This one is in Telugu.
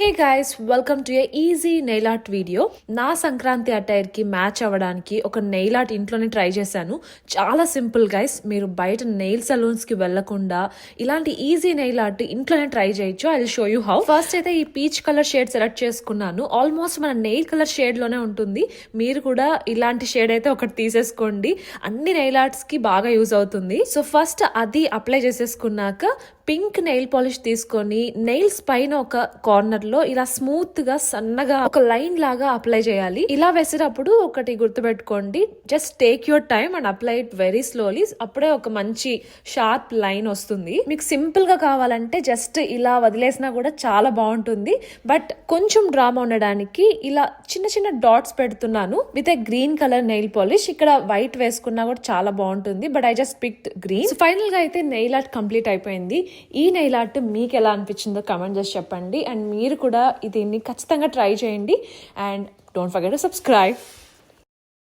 Hey guys, welcome to A easy nail art video. నా సంక్రాంతి అటైర్కి మ్యాచ్ అవ్వడానికి ఒక నెయిల్ ఆర్ట్ ఇంట్లోనే ట్రై చేశాను. చాలా సింపుల్ గైస్. మీరు బయట నెయిల్ సలూన్స్కి వెళ్లకుండా ఇలాంటి ఈజీ నెయిల్ ఆర్ట్ ఇంట్లోనే ట్రై చేయొచ్చు. I will show you how. First అయితే ఈ పీచ్ కలర్ షేడ్ సెలెక్ట్ చేసుకున్నాను. ఆల్మోస్ట్ మన నెయిల్ కలర్ షేడ్లోనే ఉంటుంది. మీరు కూడా ఇలాంటి షేడ్ అయితే ఒకటి తీసేసుకోండి. అన్ని నెయిల్ ఆర్ట్స్కి బాగా యూజ్ అవుతుంది. సో ఫస్ట్ అది అప్లై చేసేసుకున్నాక పింక్ నెయిల్ పాలిష్ తీసుకొని నెయిల్స్ పైన ఒక కార్నర్ లో ఇలా స్మూత్ గా సన్నగా ఒక లైన్ లాగా అప్లై చేయాలి. ఇలా వేసేటప్పుడు ఒకటి గుర్తుపెట్టుకోండి, just take your time and apply it very slowly. అప్పుడే ఒక మంచి షార్ప్ లైన్ వస్తుంది. మీకు సింపుల్ గా కావాలంటే జస్ట్ ఇలా వదిలేసినా కూడా చాలా బాగుంటుంది. బట్ కొంచెం డ్రామా ఉండడానికి ఇలా చిన్న చిన్న డాట్స్ పెడుతున్నాను with a green colour nail polish. ఇక్కడ వైట్ వేసుకున్నా కూడా చాలా బాగుంటుంది, but I just picked green. Final గా అయితే నెయిల్ ఆర్ట్ కంప్లీట్ అయిపోయింది. ఈ నెయిల్ ఆర్ట్ మీకు ఎలా అనిపించిందో కమెంట్ చేసి చెప్పండి. అండ్ మీరు కూడా దీన్ని ఖచ్చితంగా ట్రై చేయండి. And don't forget to subscribe.